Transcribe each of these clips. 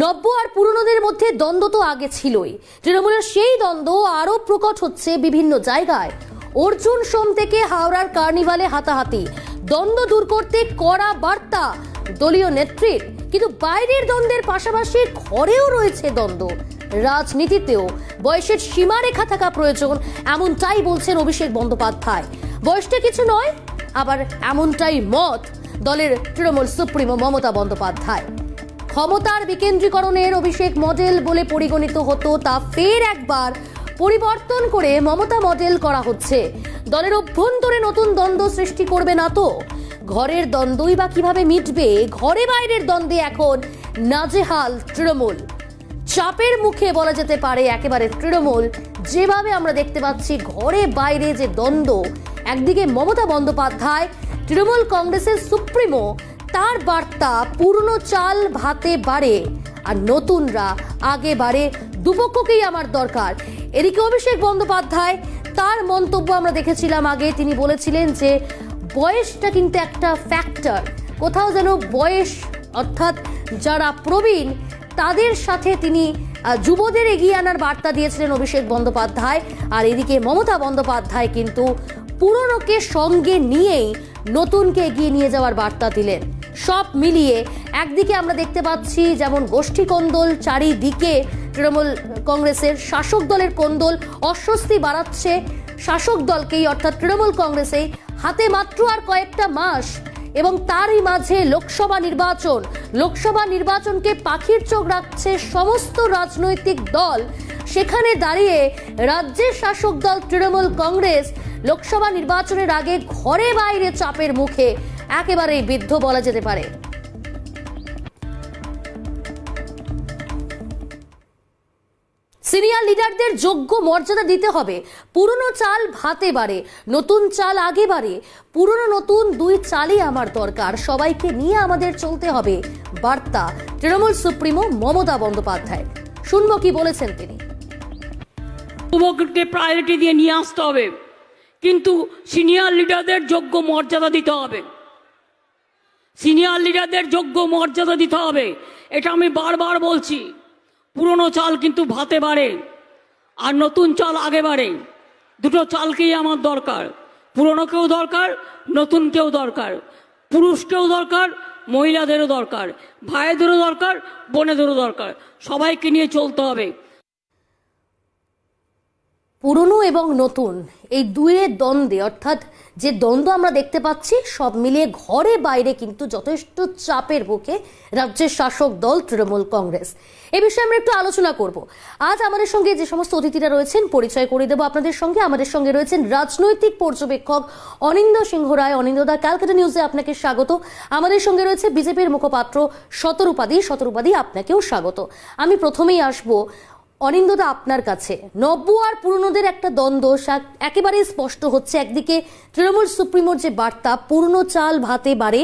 নব্য আর পুরনোদের মধ্যে দ্বন্দ্ব তো আগে ছিলই। তৃণমূলের সেই দ্বন্দ্ব আরো প্রকট হচ্ছে বিভিন্ন জায়গায়। অর্জুন সোম থেকে হাওড়ার কার্নিভালে হাতাহাতি, দ্বন্দ্ব দূর করতে কড়া বার্তা দলীয় নেত্রীর। কিন্তু বাইরের দ্বন্দ্বের পাশাপাশি ঘরেও রয়েছে দ্বন্দ্ব, রাজনীতিতেও বয়সের সীমারেখা থাকা প্রয়োজন, এমনটাই বলছেন অভিষেক বন্দ্যোপাধ্যায়। বয়সটা কিছু নয়, আবার এমনটাই মত দলের তৃণমূল সুপ্রিমো মমতা বন্দ্যোপাধ্যায়। ক্ষমতার বিকেন্দ্রীকরণের অভিষেক মডেল বলে পরিগণিত হতো, তা ফের একবার পরিবর্তন করে মমতা মডেল করা হচ্ছে। দলের অভ্যন্তরে নতুন দ্বন্দ্ব সৃষ্টি করবে না তো? ঘরের দ্বন্দ্বই বা কিভাবে মিটবে? ঘরে বাইরের দ্বন্দ্বে এখন নাজেহাল তৃণমূল। চাপের মুখে বলা যেতে পারে একেবারে তৃণমূল। যেভাবে আমরা দেখতে পাচ্ছি ঘরে বাইরে যে দ্বন্দ্ব, একদিকে মমতা বন্দ্যোপাধ্যায় তৃণমূল কংগ্রেসের সুপ্রিমো, তার বার্তা পুরনো চাল ভাতে বাড়ে আর নতুনরা আগে বাড়ে, দুপক্ষকেই আমার দরকার। এদিকে অভিষেক বন্দ্যোপাধ্যায় তার মন্তব্য আমরা দেখেছিলাম আগে, তিনি বলেছিলেন যে বয়সটা কিন্তু একটা ফ্যাক্টর। কোথাও যেন বয়স অর্থাৎ যারা প্রবীণ তাদের সাথে তিনি যুবদের এগিয়ে আনার বার্তা দিয়েছিলেন অভিষেক বন্দ্যোপাধ্যায়। আর এদিকে মমতা বন্দ্যোপাধ্যায় কিন্তু পুরনোকে সঙ্গে নিয়েই নতুনকে এগিয়ে নিয়ে যাওয়ার বার্তা দিলেন। সব মিলিয়ে একদিকে আমরা দেখতে পাচ্ছি যেমন গোষ্ঠী কোন্দল চারিদিকে, তৃণমূল কংগ্রেসের শাসক দলের কোন্দল অস্বস্তি বাড়াচ্ছে শাসক দলকেই, অর্থাৎ তৃণমূল কংগ্রেসেই। হাতে মাত্র আর কয়েকটা মাস এবং তারই মাঝে লোকসভা নির্বাচনকে পাখির চোখ রাখছে সমস্ত রাজনৈতিক দল। সেখানে দাঁড়িয়ে রাজ্যের শাসক দল তৃণমূল কংগ্রেস লোকসভা নির্বাচনের আগে ঘরে বাইরে চাপের মুখে একেবারেই বিদ্ধ বলা যেতে পারে। সিনিয়র লিডারদের যোগ্য মর্যাদা দিতে হবে। পুরনো চাল ভাতে বাড়ে, নতুন চাল আগে বাড়ে। পুরনো নতুন দুই চালই আমার দরকার, সবাইকে নিয়ে আমাদের চলতে হবে, বার্তা তৃণমূল সুপ্রিমো মমতা বন্দ্যোপাধ্যায়। শুনবো কি বলেছেন তিনি। যুবককে প্রায়োরিটি দিয়ে নিয়ে আসতে হবে, কিন্তু সিনিয়র লিডারদের যোগ্য মর্যাদা দিতে হবে। সিনিয়র লিডারদের যোগ্য মর্যাদা দিতে হবে, এটা আমি বারবার বলছি। পুরনো চাল কিন্তু ভাতে বাড়ে আর নতুন চাল আগে বাড়ে, দুটো চালকেই আমার দরকার। পুরনোকেও দরকার, নতুনকেও দরকার, পুরুষকেও দরকার, মহিলাদেরও দরকার, ভাইদেরও দরকার, বোনেদেরও দরকার, সবাইকে নিয়ে চলতে হবে। পুরনো এবং নতুন এই দুয়ের দ্বন্দ্বে, অর্থাৎ যে দ্বন্দ্ব আমরা দেখতে পাচ্ছি, সব মিলিয়ে ঘরে বাইরে কিন্তু যথেষ্ট চাপের মুখে রাজ্যের শাসক দল তৃণমূল কংগ্রেস। এ বিষয়ে আমরা একটু আলোচনা করব। আজ আমাদের সঙ্গে যে সমস্ত অতিথিরা রয়েছেন পরিচয় করে দেবো আপনাদের সঙ্গে। আমাদের সঙ্গে রয়েছেন রাজনৈতিক পর্যবেক্ষক অনিন্দ্য সিংহ রায়। অনিন্দ্যদা, ক্যালকাটা নিউজে আপনাকে স্বাগত। আমাদের সঙ্গে রয়েছে বিজেপির মুখপাত্র শতরূপাদি। শতরূপাদি, আপনাকেও স্বাগত। আমি প্রথমেই আসবো অনিন্দ্যদা আপনার কাছে। নব্য আর পুরনোদের একটা দ্বন্দ্ব একেবারেই স্পষ্ট হচ্ছে। একদিকে তৃণমূল সুপ্রিমোর যে বার্তা পুরনো চাল ভাতে বাড়ে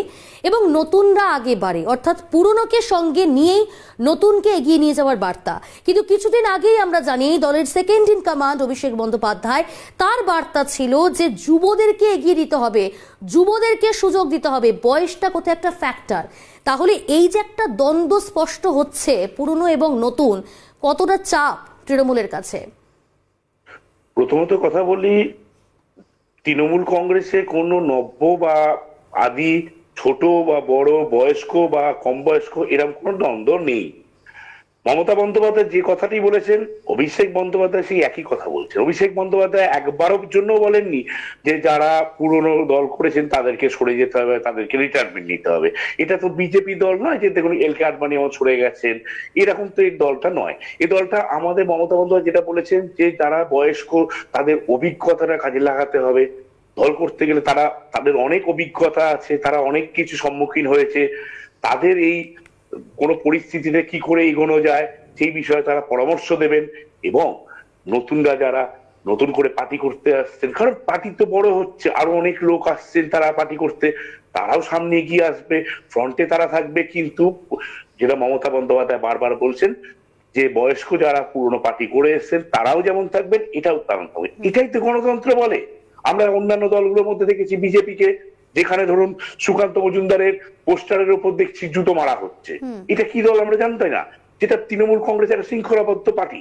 এবং নতুনরা আগে বাড়ে, অর্থাৎ পুরনোকে সঙ্গে নিয়েই নতুনকে এগিয়ে নিয়ে যাওয়ার বার্তা। কিন্তু কিছুদিন আগেই আমরা জানি দলের second in command Abhishek Bandyopadhyay, তার বার্তা ছিল যে যুবদেরকে এগিয়ে দিতে হবে, যুবদেরকে সুযোগ দিতে হবে, বয়সটা কোথায় একটা ফ্যাক্টর। তাহলে এই যে একটা দ্বন্দ্ব স্পষ্ট হচ্ছে পুরনো এবং নতুন, কতটা চাপ তৃণমূলের কাছে? প্রথমত কথা বলি, তৃণমূল কংগ্রেসে কোনো নব্য বা আদি, ছোট বা বড়, বয়স্ক বা কম বয়স্ক এরকম কোনো দ্বন্দ্ব নেই। মমতা বন্দ্যোপাধ্যায় যে কথাটি বলেছেন, অভিষেক বন্দ্যোপাধ্যায় সেই একই কথা বলছেন। অভিষেক বন্দ্যোপাধ্যায় একবারের জন্য বলেননি যে যারা পুরনো দল করেছেন তাদেরকে সরে যেতে হবে, তাদেরকে রিটায়ারমেন্ট নিতে হবে। এটা তো বিজেপি দল নয় যে দেখুন এলকে আডবাণী আমার সরে গেছেন, এরকম তো এই দলটা নয়। এই দলটা আমাদের মমতা বন্দ্যোপাধ্যায় যেটা বলেছেন যে যারা বয়স্ক তাদের অভিজ্ঞতাটা কাজে লাগাতে হবে। দল করতে গেলে তাদের অনেক অভিজ্ঞতা আছে, তারা অনেক কিছু সম্মুখীন হয়েছে, তাদের এই কোন পরিস্থিতিতে কি করে এগোনো যায় সেই বিষয়ে তারা পরামর্শ দেবেন। এবং নতুনরা যারা নতুন করে পার্টি করতে আসছেন, কারণ পার্টি তো বড় হচ্ছে, আরো অনেক লোক আসছেন তারা পার্টি করতে, তারাও সামনে এগিয়ে আসবে, ফ্রন্টে তারা থাকবে। কিন্তু যেটা মমতা বন্দ্যোপাধ্যায় বারবার বলছেন যে বয়স্ক যারা পুরনো পার্টি করে এসছেন তারাও যেমন থাকবেন, এটাও তেমন থাকবে। এটাই তো গণতন্ত্র বলে। আমরা অন্যান্য দলগুলোর মধ্যে দেখেছি বিজেপিকে, যেখানে ধরুন সুকান্ত মজুমদারের পোস্টারের উপর দেখছি জুতো মারা হচ্ছে। এটা কি দল আমরা জানতাম না। যেটা তৃণমূল কংগ্রেস একটা শৃঙ্খলাবদ্ধ পার্টি।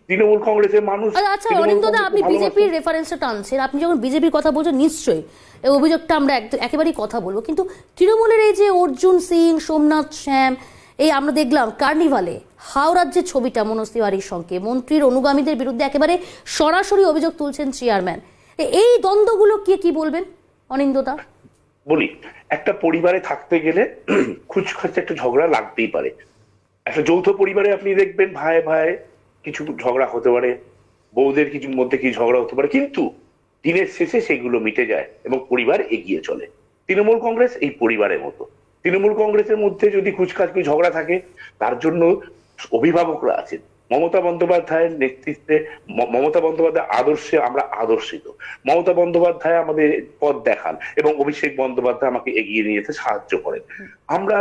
তৃণমূল কংগ্রেসের মানুষ। আচ্ছা অনিন্দদা, আপনি বিজেপির রেফারেন্সটা টানছেন, আপনি যখন বিজেপির কথা বলছেন নিশ্চয়ই এই অভিযোগটা আমরা একেবারেই কথা বলবো, কিন্তু তৃণমূলের এই যে অর্জুন সিং, সোমনাথ শ্যাম, এই আমরা দেখলাম কার্নিভালে হাওড়ার যে ছবিটা মনোজ তিওয়ারির সঙ্গে, মন্ত্রীর অনুগামীদের বিরুদ্ধে একেবারে সরাসরি অভিযোগ তুলছেন চেয়ারম্যান। এই দ্বন্দ্বগুলো কি বলবেন অনিন্দদা? বলি, একটা পরিবারে থাকতে গেলে খুচখাচ একটা ঝগড়া লাগতেই পারে। একটা যৌথ পরিবারে আপনি দেখবেন ভাই ভাই কিছু ঝগড়া হতে পারে, বউদের কিছু মধ্যে কিছু ঝগড়া হতে পারে, কিন্তু দিনের শেষে সেগুলো মিটে যায় এবং পরিবার এগিয়ে চলে। তৃণমূল কংগ্রেস এই পরিবারের মতো। তৃণমূল কংগ্রেসের মধ্যে যদি খুচখাচ কিছু ঝগড়া থাকে, তার জন্য অভিভাবকরা আছেন। মমতা বন্দ্যোপাধ্যায়ের নেতৃত্বে, মমতা বন্দ্যোপাধ্যায়ের আদর্শে আমরা আদর্শিত। মমতা বন্দ্যোপাধ্যায় আমাদের পথ দেখান এবং অভিষেক বন্দ্যোপাধ্যায় আমাকে এগিয়ে নিয়ে যেতে সাহায্য করেন। আমরা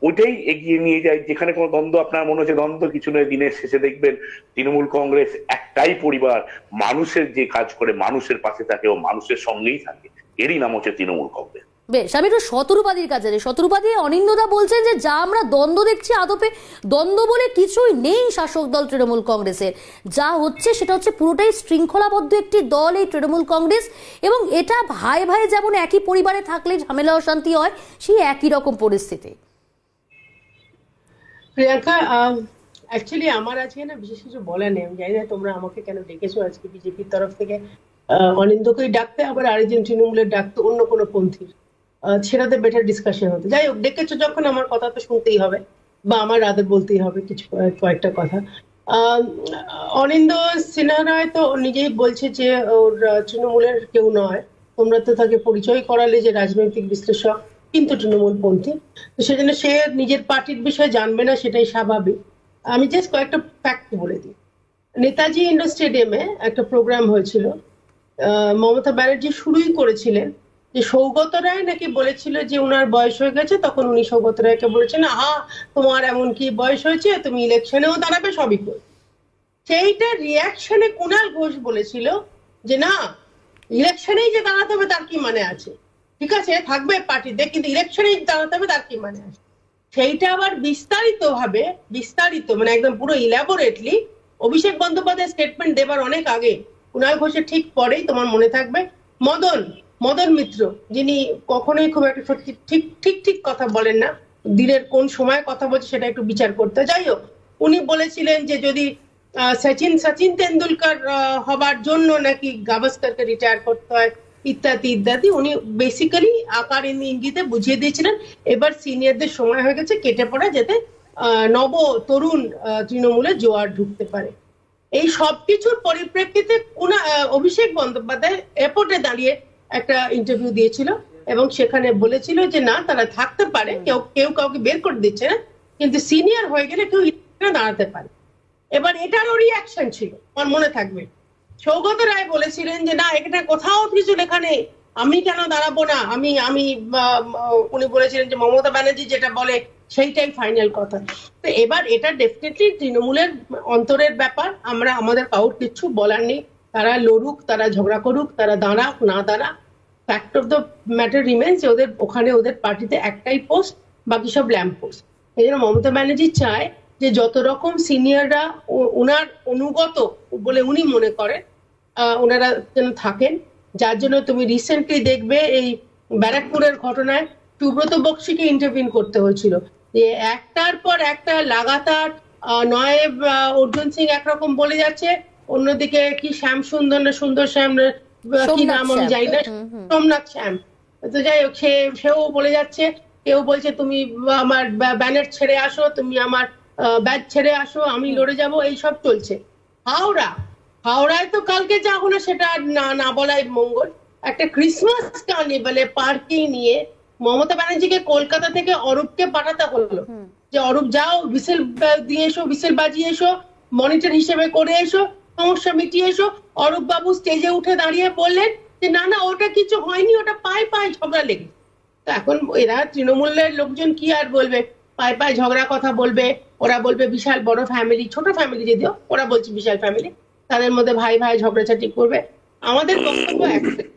ওইটাই এগিয়ে নিয়ে যাই। যেখানে কোনো দ্বন্দ্ব আপনার মনে হচ্ছে দ্বন্দ্ব কিছু নয়, দিনের শেষে দেখবেন তৃণমূল কংগ্রেস একটাই পরিবার, মানুষের যে কাজ করে মানুষের পাশে থাকে ও মানুষের সঙ্গেই থাকে, এরই নাম হচ্ছে তৃণমূল কংগ্রেস। বেশ, আমি একটু শতরূপাদির কাছে যাই। শতরূপাদি, অনিন্দদা বলছেন যে যা আমরা দ্বন্দ্ব দেখছি আদপে দ্বন্দ্ব বলে কিছুই নেই শাসক দল তৃণমূল কংগ্রেসের, যা হচ্ছে সেটা হচ্ছে পুরোটাই শৃঙ্খলাবদ্ধ একটি দল এই তৃণমূল কংগ্রেস, এবং এটা ভাই ভাই যেমন একই পরিবারে থাকলে ঝামেলা অশান্তি হয় সেই একই রকম পরিস্থিতি। প্রিয়াঙ্কা, অ্যাকচুয়ালি আমার আজকে না বিশেষ কিছু বলা নেই। আমি জানি না তোমরা আমাকে কেন ডেকেছো আজকে বিজেপির তরফ থেকে। অনিন্দকেই ডাকতে, আবার আরেকজন তৃণমূলের ডাকতে, অন্য কোনো পন্থীর, সেটাতে বেটার ডিসকাশন হতো। যাই হোক, ডেকেছো যখন আমার কথা তো শুনতেই হবে, বা আমার আদর বলতেই হবে কিছু কয়েকটা কথা। অনিন্দ সিনহা রায় তো নিজেই বলছে যে ওর তৃণমূলের কেউ নয়। তোমরা তো তাকে পরিচয় করালে যে রাজনৈতিক বিশ্লেষক, কিন্তু তৃণমূল পন্থী, তো সেজন্য সে নিজের পার্টির বিষয়ে জানবে না, সেটাই স্বাভাবিক। আমি জাস্ট কয়েকটা ফ্যাক্ট বলে দিই। নেতাজি ইন্ডোর স্টেডিয়ামে একটা প্রোগ্রাম হয়েছিল, মমতা ব্যানার্জি শুরুই করেছিলেন যে সৌগত রায় নাকি বলেছিল যে উনার বয়স হয়ে গেছে, তখন উনি সৌগত রায়কে বলেছেন, তোমার এমন কি বয়স হয়েছে, তুমি ইলেকশনেও দাঁড়াবে, সবই করবে। সেইটা রিয়াকশনে কুণাল ঘোষ বলেছিল যে না, ইলেকশনেই যে দাঁড়াতে হবে তার কি মানে আছে, ঠিক আছে থাকবে পার্টিতে, কিন্তু ইলেকশনেই দাঁড়াতে হবে তার কি মানে আছে। সেইটা আবার বিস্তারিত মানে একদম পুরো ইলাবোরেটলি অভিষেক বন্দ্যোপাধ্যায় স্টেটমেন্ট দেবার অনেক আগে, কুণাল ঘোষের ঠিক পরেই, তোমার মনে থাকবে, মদন মিত্র, যিনি কখনোই খুব একটা সত্যি ঠিক কথা বলেন না, দিনের কোন সময় কথা বলছে সেটা একটু বিচার করতে। যাই হোক, উনি বলেছিলেন যে যদি সচিন তেন্ডুলকার হবার জন্য নাকি গাভাস্করকে রিটায়ার করতে হয়, ইত্যাদি। উনি বেসিক্যালি আকার ইঙ্গিতে বুঝিয়ে দিয়েছিলেন এবার সিনিয়রদের সময় হয়ে গেছে কেটে পড়া, যাতে তরুণ তৃণমূলে জোয়ার ঢুকতে পারে। এই সবকিছুর পরিপ্রেক্ষিতে অভিষেক বন্দ্যোপাধ্যায় এয়ারপোর্টে দাঁড়িয়ে একটা ইন্টারভিউ দিয়েছিল এবং সেখানে বলেছিল যে না, তারা থাকতে পারে, কেউ কাউকে বের করে দিচ্ছে না, কিন্তু সিনিয়র হয়ে গেলে কেউ দাঁড়াতে পারে। এবার এটারও রিয়াকশন ছিল, আমার মনে থাকবে। সৌগত রায় বলেছিলেন যে না, এটা কোথাও কিছু লেখা নেই, আমি কেন দাঁড়াবো না, উনি বলেছিলেন যে মমতা ব্যানার্জি যেটা বলে সেইটাই ফাইনাল কথা। তো এবার এটা ডেফিনেটলি তৃণমূলের অন্তরের ব্যাপার, আমাদের কাউর কিছু বলার নেই। তারা লড়ুক, তারা ঝগড়া করুক, তারা দাঁড়াক না দাঁড়াক, fact of the matter remains যে ওদের পার্টিতে একটাই পোস্ট, বাকি সব ল্যাম্প পোস্ট। এই জন্য মমতা ব্যানার্জি চায় যে যত রকম সিনিয়ররা ওনার অনুগত বলে উনি মনে করেন, ওনারা যেন থাকেন। যার জন্য তুমি রিসেন্টলি দেখবে এই ব্যারাকপুরের ঘটনায় সুব্রত বক্সিকে ইন্টারভিউ করতে হয়েছিল, যে একটার পর একটা লাগাতার নয়েব অর্জুন সিং একরকম বলে যাচ্ছে, অন্যদিকে কি সুন্দর শ্যাম কি নাম আমি জানি না, সোমনাথ শ্যাম, তো যাই হোক সেও বলে যাচ্ছে, কেউ বলছে তুমি আমার ব্যানার ছেড়ে আসো, তুমি আমার ব্যাচ ছেড়ে আসো, আমি লড়ে যাব, এইসব চলছে। হাওড়ায় তো কালকে যা হলো সেটা না বলাই মঙ্গল। একটা ক্রিসমাস কার্নিভালে পার্কিং নিয়ে মমতা ব্যানার্জিকে কলকাতা থেকে অরূপকে পাঠাতে হলো, যে অরূপ যাও, হুইসেল দিয়ে এসো, হুইসেল বাজিয়ে এসো, মনিটর হিসেবে করে এসো, সমস্যা মিটিয়ে এসো। অরূপ বাবু স্টেজে উঠে দাঁড়িয়ে বললেন যে না ওটা কিছু হয়নি, ওটা পায়ে ঝগড়া লেগে। তো এখন এরা তৃণমূলের লোকজন কি আর বলবে, পায়ে ঝগড়া কথা বলবে, ওরা বলবে বিশাল বড় ফ্যামিলি, ছোট ফ্যামিলি যদিও, ওরা বলছে বিশাল ফ্যামিলি, তাদের মধ্যে ভাই ঝগড়াঝাটি করবে। আমাদের বক্তব্য একটাই,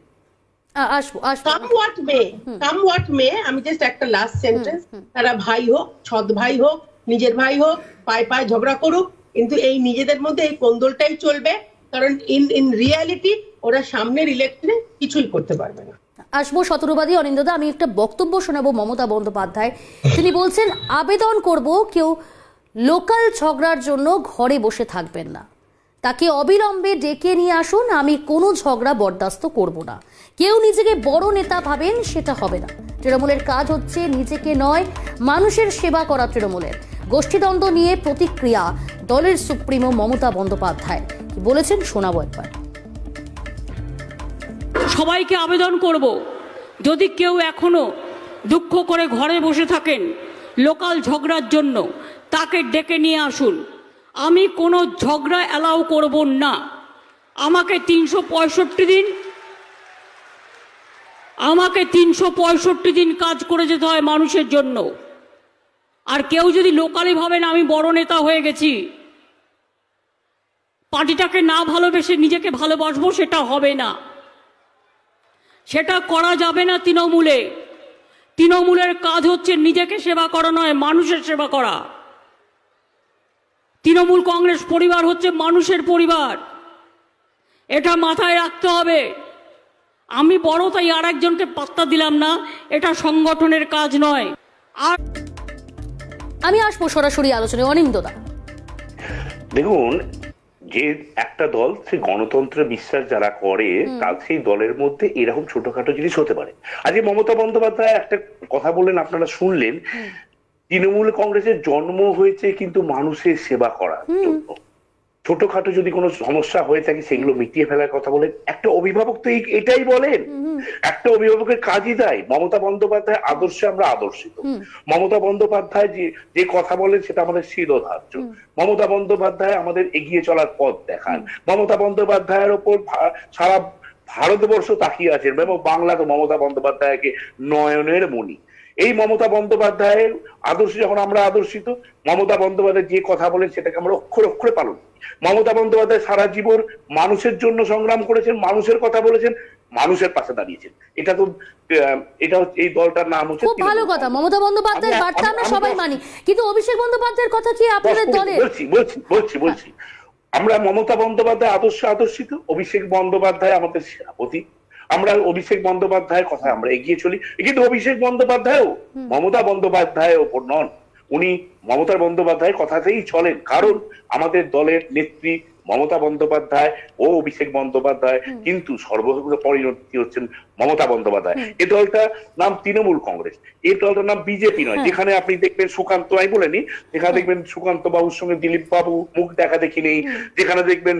কাম হোয়াট মে, আমি জাস্ট একটা লাস্ট সেন্টেন্স, তারা ভাই হোক, সৎ ভাই হোক, নিজের ভাই হোক, পায়ে পায়ে ঝগড়া করুক, কিন্তু এই নিজেদের মধ্যে এই কোন্দলটাই চলবে, কারণ ইন রিয়ালিটি ওরা সামনের ইলেকশনে কিছুই করতে পারবে না। আসবো শতরূপাদি। অনিন্দদা, আমি একটা বক্তব্য শোনাবো মমতা বন্দ্যোপাধ্যায়। তিনি বলছেন, আবেদন করব কেউ লোকাল ঝগড়ার জন্য ঘরে বসে থাকবেন না, তাকে অবিলম্বে ডেকে নিয়ে আসুন, আমি কোনো ঝগড়া বরদাস্ত করব না। কেউ নিজেকে বড় নেতা ভাবেন, সেটা হবে না। তৃণমূলের কাজ হচ্ছে নিজেকে নয়, মানুষের সেবা করা। তৃণমূলের গোষ্ঠীদ্বন্দ্ব নিয়ে প্রতিক্রিয়া দলের সুপ্রিমো মমতা বন্দ্যোপাধ্যায় কি বলেছেন শোনাবো একবার। সবাইকে আবেদন করব, যদি কেউ এখনো দুঃখ করে ঘরে বসে থাকেন লোকাল ঝগড়ার জন্য, তাকে ডেকে নিয়ে আসুন। আমি কোনো ঝগড়া অ্যালাউ করব না। আমাকে 365 দিন কাজ করে যেতে হয় মানুষের জন্য। আর কেউ যদি লোকালি ভাবেন আমি বড় নেতা হয়ে গেছি, পার্টিটাকে না ভালোবেসে নিজেকে ভালোবাসবো, সেটা হবে না, সেটা করা যাবে না। তৃণমূলের কাজ হচ্ছে নিজেকে সেবা করা নয়, মানুষের সেবা করা। তৃণমূল কংগ্রেস পরিবার হচ্ছে মানুষের পরিবার, এটা মাথায় রাখতে হবে। আমি বড় তাই আর একজনকে পাত্তা দিলাম না, এটা সংগঠনের কাজ নয়। আর আমি আসবো সরাসরি আলোচনায়। অনিন্দদা, দেখুন, যে একটা দল সে গণতন্ত্রে বিশ্বাস যারা করে, তার সেই দলের মধ্যে এরকম ছোটখাটো জিনিস হতে পারে। আজকে মমতা বন্দ্যোপাধ্যায় একটা কথা বললেন, আপনারা শুনলেন, তৃণমূল কংগ্রেসের জন্ম হয়েছে কিন্তু মানুষের সেবা করার জন্য। ছোটখাটো যদি কোনো সমস্যা হয়ে থাকে সেগুলো মিটিয়ে ফেলার কথা বলেন। একটা অভিভাবক তো এটাই বলেন, একটা অভিভাবকের কাজই দেয়। মমতা বন্দ্যোপাধ্যায় আদর্শে আমরা আদর্শিত। মমতা বন্দ্যোপাধ্যায় যে কথা বলেন সেটা আমাদের শিরোধার্য। মমতা বন্দ্যোপাধ্যায় আমাদের এগিয়ে চলার পথ দেখান। মমতা বন্দ্যোপাধ্যায়ের ওপর সারা ভারতবর্ষ তাকিয়ে আছেন এবং বাংলা তো মমতা বন্দ্যোপাধ্যায়কে নয়নের মণি। এই মমতা বন্দ্যোপাধ্যায়ের আদর্শ যখন আমরা আদর্শিত, মমতা বন্দ্যোপাধ্যায় যে কথা বলেন সেটাকে আমরা অক্ষরে অক্ষরে পালন। মমতা বন্দ্যোপাধ্যায় সারা জীবন মানুষের জন্য সংগ্রাম করেছেন, মানুষের কথা বলেছেন, মানুষের পাশে দাঁড়িয়েছেন। এটা এই দলটার নাম হচ্ছে। খুব ভালো কথা, মমতা বন্দ্যোপাধ্যায়ের বার্তা আমরা সবাই মানি, কিন্তু অভিষেক বন্দ্যোপাধ্যায়ের কথা কি আপনাদের দলের? বলছি আমরা মমতা বন্দ্যোপাধ্যায় আদর্শিত, অভিষেক বন্দ্যোপাধ্যায় আমাদের সেনাপতি। আমরা অভিষেক বন্দ্যোপাধ্যায়ের কথা আমরা এগিয়ে চলি, কিন্তু অভিষেক বন্দ্যোপাধ্যায়ও মমতা বন্দ্যোপাধ্যায়ের ওপর নন, উনি মমতা বন্দ্যোপাধ্যায়ের কথাতেই চলেন। কারণ আমাদের দলের নেত্রী মমতা বন্দ্যোপাধ্যায় ও অভিষেক বন্দ্যোপাধ্যায় কিন্তু সর্বদা পরিণতি হচ্ছেন মমতা বন্দ্যোপাধ্যায়। এই দলটার নাম তৃণমূল কংগ্রেস, এই দলটার নাম বিজেপি নয়। যেখানে আপনি দেখবেন সুকান্ত, আমি বলেনি, যেখানে দেখবেন সুকান্ত বাবুর সঙ্গে দিলীপ বাবু মুখ দেখা দেখি নেই, যেখানে দেখবেন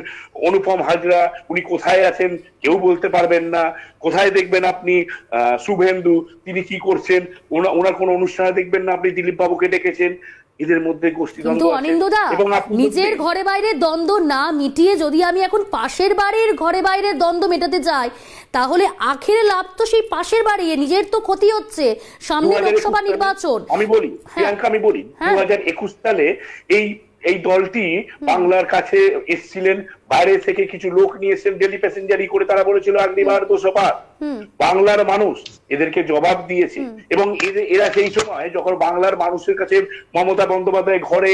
অনুপম হাজরা উনি কোথায় আছেন কেউ বলতে পারবেন না, কোথায় দেখবেন আপনি শুভেন্দু তিনি কি করছেন, ওনার কোন অনুষ্ঠানে দেখবেন না আপনি দিলীপ বাবুকে ডেকেছেন। এদের মধ্যে গোষ্ঠীদ্বন্দ্ব আছে। অনিন্দদা, নিজের ঘরে বাইরে দ্বন্দ্ব না মিটিয়ে যদি আমি এখন পাশের বাড়ির ঘরে বাইরের দ্বন্দ্ব মেটাতে যাই, তাহলে আখেরে লাভ তো সেই পাশের বাড়ি, নিজের তো ক্ষতি হচ্ছে। সামনে লোকসভা নির্বাচন। আমি বলি প্রিয়াঙ্কা, 2021 সালে এই দলটি বাংলার কাছে এসেছিলেন, বাইরে থেকে কিছু লোক নিয়ে এসেছেন ডেলি প্যাসেঞ্জারি করে, তারা বলেছিল আগ্নিবার 200 পার। বাংলার মানুষ এদেরকে জবাব দিয়েছে এবং এরা সেই সময় যখন বাংলার মানুষের কাছে মমতা বন্দ্যোপাধ্যায় ঘরে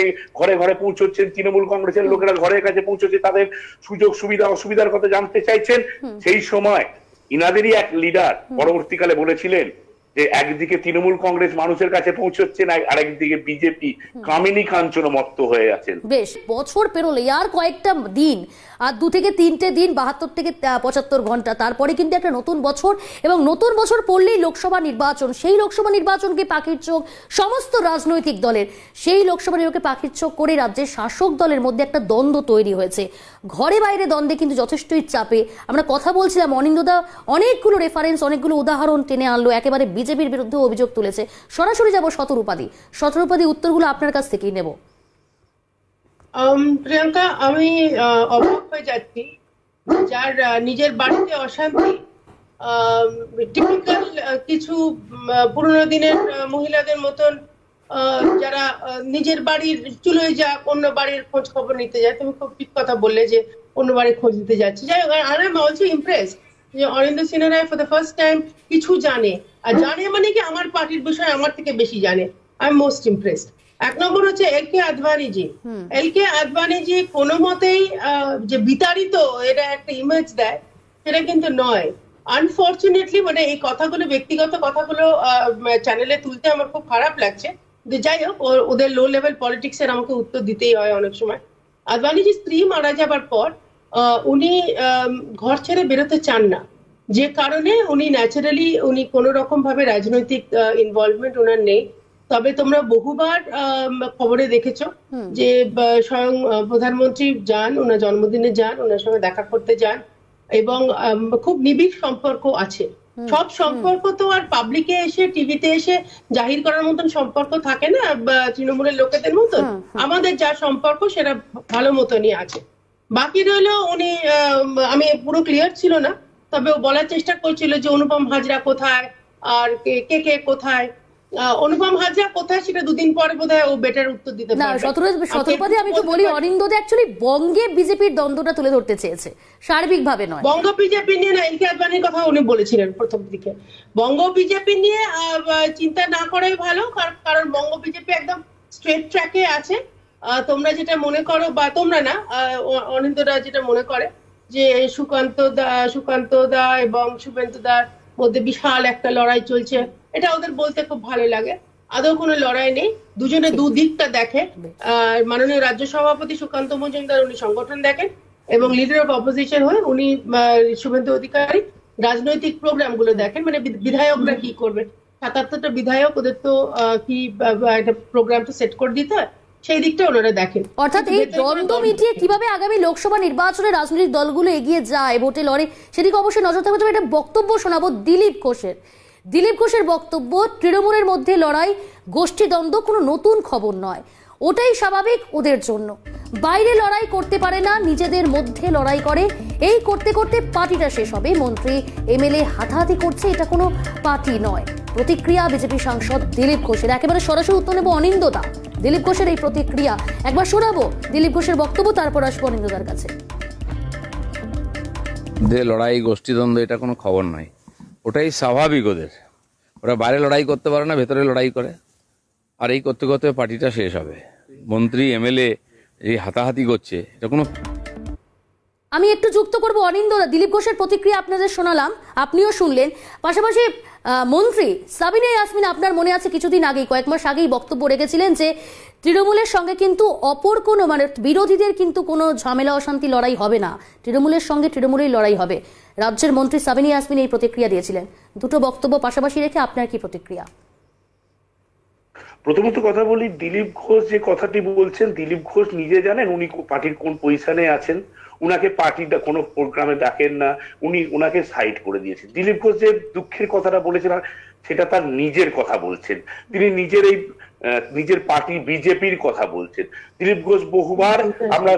ঘরে পৌঁছচ্ছেন, তৃণমূল কংগ্রেসের লোকেরা ঘরের কাছে পৌঁছচ্ছে, তাদের সুযোগ সুবিধা অসুবিধার কথা জানতে চাইছেন, সেই সময় ইনাদেরই এক লিডার পরবর্তীকালে বলেছিলেন যে একদিকে তৃণমূল কংগ্রেস মানুষের কাছে পৌঁছচ্ছেন, আর একদিকে বিজেপি কামিনী কাঞ্চন মত্ত হয়ে আছেন। বেশ, বছর পেরোলে আর কয়েকটা দিন, আর 2 থেকে 3টে দিন, 72 থেকে 75 ঘন্টা, তারপরে কিন্তু একটা নতুন বছর, এবং নতুন বছর পড়লেই লোকসভা নির্বাচন। সেই লোকসভা নির্বাচনকে পাখির চোখ সমস্ত রাজনৈতিক দলের, সেই লোকসভা নির্বাচনকে পাখির চোখ করে রাজ্যের শাসক দলের মধ্যে একটা দ্বন্দ্ব তৈরি হয়েছে। ঘরে বাইরে দ্বন্দ্বে কিন্তু যথেষ্টই চাপে। আমরা কথা বলছিলাম, অনিন্দদা অনেকগুলো রেফারেন্স, অনেকগুলো উদাহরণ টেনে আনলো, একেবারে বিজেপির বিরুদ্ধে অভিযোগ তুলেছে। সরাসরি যাব শতরূপাদি, উত্তরগুলো আপনার কাছ থেকেই নেব। প্রিয়াঙ্কা, আমি অবাক হয়ে যাচ্ছি, যার নিজের বাড়িতে অশান্তি, টিপিক্যাল কিছু পুরোনো দিনের মহিলাদের মতন যারা নিজের বাড়ির চুলোয় যাক, অন্য বাড়ির খোঁজ খবর নিতে যায়। তুমি খুব ঠিক কথা বললে যে অন্য বাড়ির খোঁজ নিতে যাচ্ছে। যাই হোক, আই এম অলসো ইমপ্রেস যে অরিন্দ সিনহা রায় ফর দ্য ফার্স্ট টাইম কিছু জানে, আর জানে মানে কি আমার পার্টির বিষয়ে আমার থেকে বেশি জানে। I am most impressed. এক নম্বর হচ্ছে এলকে আদবানিজি। এলকে আদবানিজি কোনো মতেই যে বিতাড়িত এটা একটা ইমেজ দেয় সেটা কিন্তু নয়। আনফর্চুনেটলি মানে এই কথাগুলো, ব্যক্তিগত কথাগুলো চ্যানেলে তুলতে আমার খুব খারাপ লাগছে, যাই হোক ওদের লো লেভেল পলিটিক্স এর আমাকে উত্তর দিতেই হয় অনেক সময়। আদবানিজির স্ত্রী মারা যাবার পর উনি ঘর ছেড়ে বেরোতে চান না, যে কারণে উনি ন্যাচারালি উনি কোনো রকম ভাবে রাজনৈতিক ইনভলভমেন্ট ওনার নেই। তবে তোমরা বহুবার খবরে দেখেছো যে স্বয়ং প্রধানমন্ত্রী যান, ওনার জন্মদিনে যান, ওনার সঙ্গে দেখা করতে যান, এবং খুব নিবিড় সম্পর্ক আছে। সব সম্পর্ক তো আর পাবলিকে এসে টিভিতে এসে জাহির করার মতন সম্পর্ক থাকে না তৃণমূলের লোকেদের মতন। আমাদের যা সম্পর্ক সেটা ভালো মতনই আছে। বাকি রইল উনি, আমি পুরো ক্লিয়ার ছিল না, তবে ও বলার চেষ্টা করছিল যে অনুপম হাজরা কোথায় আর কে কে কোথায়। অনুপম হাজরা কোথায় সেটা দুদিন পরে বোধহয় ও বেটার উত্তর দিতে না, পারবে। শতপথে আমি তো বলি অরিন্দম অ্যাকচুয়ালি বঙ্গে বিজেপির দ্বন্দ্বটা তুলে ধরতে চেয়েছে, সার্বিকভাবে নয়। বঙ্গ বিজেপি নিয়ে না, এলকে আদবানির কথা উনি বলেছিলেন প্রথম দিকে। বঙ্গ বিজেপি নিয়ে চিন্তা না করাই ভালো, কারণ বঙ্গ বিজেপি একদম স্ট্রেট ট্র্যাকে আছে। তোমরা যেটা মনে করো, বা তোমরা না, অনিন্দরা যেটা মনে করে যে সুকান্ত দা এবং শুভেন্দু দার মধ্যে বিশাল একটা লড়াই চলছে, এটা ওদের বলতে খুব ভালো লাগে। আদৌ কোনো লড়াই নেই, দুজনে দুদিকটা দেখে। মাননীয় রাজ্য সভাপতি সুকান্ত মজুমদার উনি সংগঠন দেখেন, এবং লিডার অফ অপোজিশন হয়ে উনি শুভেন্দু অধিকারী রাজনৈতিক প্রোগ্রাম গুলো দেখেন, মানে বিধায়করা কি করবে। ৭৭টা বিধায়ক, ওদের তো কি একটা প্রোগ্রাম তো সেট করে দিতে হয়, সেই দিকটা ওনারা দেখেন। অর্থাৎ এই দ্বন্দ্ব মিটিয়ে কিভাবে আগামী লোকসভা নির্বাচনে রাজনৈতিক দলগুলো এগিয়ে যায়, ভোটে লড়ে, সেদিকে অবশ্যই নজর থাকবে। তবে একটা বক্তব্য শোনাবো দিলীপ ঘোষের বক্তব্য, তৃণমূলের মধ্যে লড়াই, গোষ্ঠী দ্বন্দ্ব কোনো নতুন খবর নয়, ওটাই স্বাভাবিক ওদের জন্য। বাইরে লড়াই করতে পারে না, নিজেদের মধ্যে লড়াই করে। এই করতে করতে পার্টিটা শেষ হবে। মন্ত্রী এমএলএ হাতাহাতি করছে, এটা কোনো পার্টি নয়। প্রতিক্রিয়া বিজেপি সাংসদ দিলীপ ঘোষের। একেবারে সরাসরি উত্তর নেব অনিন্দদা। দিলীপ ঘোষের এই প্রতিক্রিয়া একবার শোনাবো দিলীপ ঘোষের বক্তব্য, তারপর আসবো অনিন্দদার কাছে। লড়াই গোষ্ঠীদ্বন্দ্ব এটা কোনো খবর নয়, ওটাই স্বাভাবিক ওদের। ওরা বাইরে লড়াই করতে পারে না, ভেতরে লড়াই করে, আর এই করতে করতে পার্টিটা শেষ হবে। মন্ত্রী এমএলএ এই হাতাহাতি করছে, এটা কোনো। আমি একটু যুক্ত করবো অনিন্দদা, দিলীপ ঘোষের প্রতিক্রিয়া আপনাদের শোনালাম, আপনিও শুনলেন। পাশাপাশি মন্ত্রী সাবিনা ইয়াসমিন, আপনার মনে আছে কিছুদিন আগেই, কয়েক মাস আগেই বক্তব্য রেখেছিলেন যে তৃণমূলের সঙ্গে কিন্তু অপর কোনো, মানে বিরোধীদের কিন্তু কোনো ঝামেলা অশান্তি লড়াই হবে না, তৃণমূলের সঙ্গে তৃণমূলের লড়াই হবে। রাজ্যের মন্ত্রী সাবিনা ইয়াসমিন এই প্রতিক্রিয়া দিয়েছিলেন। দুটো বক্তব্য পাশাপাশি রেখে আপনার কি প্রতিক্রিয়া? প্রথমত কথা বলি, দিলীপ ঘোষ যে কথাটি বলছেন, দিলীপ ঘোষ নিজে জানেন উনি পার্টির কোন পজিশনে আছেন। উনাকে পার্টিটা কোনো প্রোগ্রামে ডাকেন না, উনাকে সাইড করে দিয়েছেন। দিলীপ ঘোষ যে দুঃখের কথাটা বলেছেন সেটা তার নিজের কথা বলছেন, তিনি নিজের পার্টি বিজেপির কথা বলছেন। দিলীপ ঘোষ বহুবার আমরা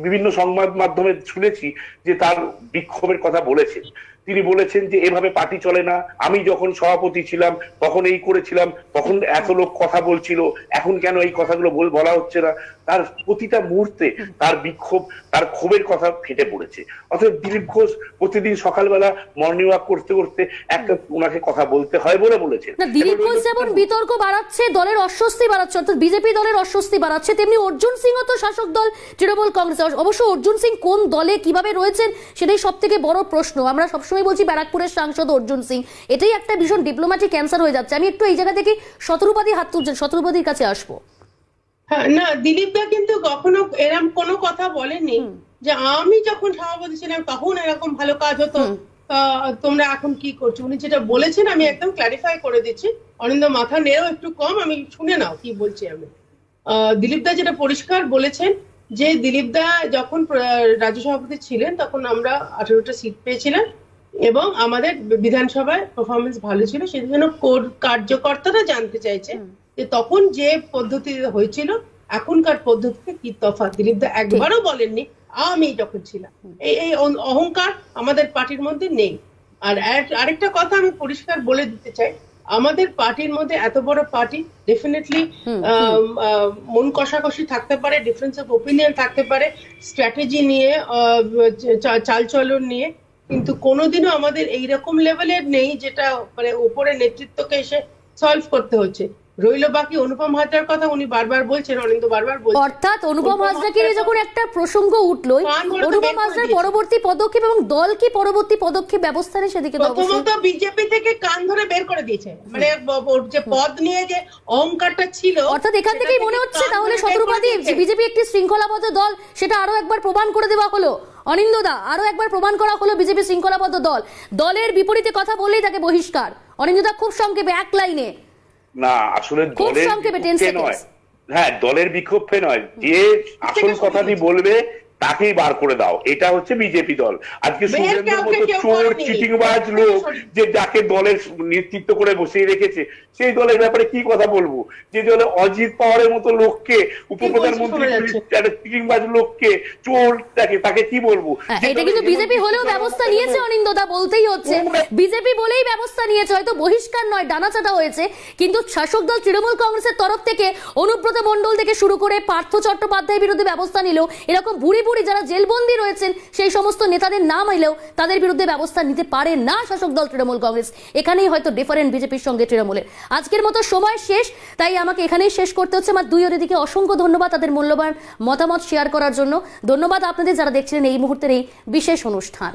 বিভিন্ন সংবাদ মাধ্যমে শুনেছি যে তার বিক্ষোভের কথা বলেছেন। তিনি বলেছেন যে এভাবে পার্টি চলে না, আমি যখন সভাপতি ছিলাম তখন এই করেছিলাম, তখন এত লোক কথা বলছিল, এখন কেন এই কথাগুলো বলা হচ্ছে না। তার প্রতিটা মুহূর্তে তার বিক্ষোভ, তার ক্ষোভের কথা ফেটে পড়েছে। অথচ দিলীপ ঘোষ প্রতিদিন সকালবেলা মর্নিং ওয়াক করতে করতে একটা ওনাকে কথা বলতে হয় বলে বলেছেন। দিলীপ ঘোষ যেমন বিতর্ক বাড়াচ্ছে, দলের অস্বস্তি বাড়াচ্ছে, অর্থাৎ বিজেপি দলের অস্বস্তি বাড়াচ্ছে, তেমনি অর্জুন সিংও তো শাসক দল তৃণমূল কংগ্রেস। অবশ্য অর্জুন সিং কোন দলে কিভাবে রয়েছেন সেটাই সব থেকে বড় প্রশ্ন। আমরা সবসময় বলছি ব্যারাকপুরের সাংসদ অর্জুন সিং, এটাই একটা ভীষণ ডিপ্লোম্যাটিক ক্যান্সার হয়ে যাচ্ছে। আমি একটু এই জায়গা থেকে শতরূপাদির হাত তুলছেন, শতরূপাদির কাছে আসবো। না, দিলীপ দা কিন্তু কখনো এরকম কোনো কথা বলেননি যে আমি যখন সভাপতি ছিলাম তখন এরকম ভালো কাজ হতো, তোমরা এখন কি করছো। উনি যেটা বলেছেন আমি একদম ক্লারিফাই করে দিচ্ছি, অনিন্দ মাথা নেড়েও একটু কম, আমি শুনে নাও কি বলছি আমি। দিলীপ দা যেটা পরিষ্কার বলেছেন যে দিলীপ দা যখন রাজ্য সভাপতি ছিলেন তখন আমরা 18টা সিট পেয়েছিলাম এবং আমাদের বিধানসভায় পারফরমেন্স ভালো ছিল। সেই জন্য কার্যকর্তারা জানতে চাইছে যে তখন যে পদ্ধতি হয়েছিল এখনকার পদ্ধতিতে কি তফাৎ। দিলীপ দা একবারও বলেননি আমি যখন ছিলাম। এই অহংকার আমাদের পার্টির মধ্যে নেই। আর আরেকটা কথা আমি পরিষ্কার বলে দিতে চাই, আমাদের পার্টির মধ্যে এত বড় পার্টি, ডেফিনেটলি মন কষাকষি থাকতে পারে, ডিফারেন্স অফ ওপিনিয়ন থাকতে পারে, স্ট্র্যাটেজি নিয়ে, চালচলন নিয়ে, কিন্তু কোনোদিনও আমাদের এইরকম লেভেলের নেই যেটা মানে উপরে নেতৃত্বকে এসে সলভ করতে হচ্ছে। রইল বাকি অনুপম হাজরার কথা, উনি বারবার বলছেন, অনিন্দ বারবার বলছেন। অর্থাৎ অনুপম হাজরাকে নিয়ে যখন একটা প্রসঙ্গ উঠলোই, কান ধরে তো অনুপম বের করে হাজরার দিয়েছে। পরবর্তী পদক্ষেপ এবং দল কি পরবর্তী পদক্ষেপ ব্যবস্থা নেয় সেদিকে তো অবশ্যই। প্রথমত বিজেপি থেকে কান ধরে বের করে দিয়েছে, মানে ওর যে পদ নিয়ে যে অহংকারটা ছিল, অর্থাৎ এখান সেটা থেকেই থেকে মনে হচ্ছে কান তাহলে ধরে বের করে শতরূপাদি দিয়েছে। বিজেপি একটি শৃঙ্খলাবদ্ধ দল, সেটা আরো একবার প্রমাণ করে দেওয়া হলো। অনিন্দদা, আরো একবার প্রমাণ করা হলো বিজেপি শৃঙ্খলাবদ্ধ দল। দলের বিপরীতে কথা বললেই তাকে বহিষ্কার। অনিন্দদা, খুব সংক্ষেপে এক লাইনে। না, আসলে খুব দলের সংক্ষেপে 10 বিক্ষোভে নয়, seconds। হ্যাঁ দলের বিক্ষোভে নয়, যে আসল কথাটি বলবে তাকেই বার করে দাও, এটা হচ্ছে বিজেপি দল। আজকে বের সুরেন্দ্রের কাউকে মতো কেউ চোর করেনি। চিটিংবাজ লোক যে যাকে দলের নেতৃত্ব করে বসিয়ে রেখেছে, সেই দলের ব্যাপারে কি কথা বলবো? যে দলে অজিত পাওয়ারের মতো লোককে, উপপ্রধানমন্ত্রী চিটিংবাজ লোককে, চোর তাকে কি বলবো? এটা কিন্তু বিজেপি হলেও ব্যবস্থা নিয়েছে অনিন্দদা, বলতেই হচ্ছে। বিজেপি বলেই ব্যবস্থা নিয়েছে, হয়তো বহিষ্কার নয়, ডানাচাটা হয়েছে, কিন্তু শাসক দল তৃণমূল কংগ্রেসের তরফ থেকে অনুব্রত মণ্ডল থেকে শুরু করে পার্থ চট্টোপাধ্যায়ের বিরুদ্ধে ব্যবস্থা নিল। এরকম বুড়ি বুড়ি যারা জেলবন্দি রয়েছেন সেই সমস্ত নেতাদের নাম এলেও তাদের বিরুদ্ধে ব্যবস্থা নিতে পারে না শাসক দল তৃণমূল কংগ্রেস। এখানেই হয়তো ডিফারেন্ট বিজেপির সঙ্গে তৃণমূলের। আজকের মতো সময় শেষ, তাই আমাকে এখানেই শেষ করতে হচ্ছে। আমার দুই অতিথিকে অসংখ্য ধন্যবাদ তাদের মূল্যবান মতামত শেয়ার করার জন্য। ধন্যবাদ আপনাদের যারা দেখছিলেন এই মুহূর্তের এই বিশেষ অনুষ্ঠান।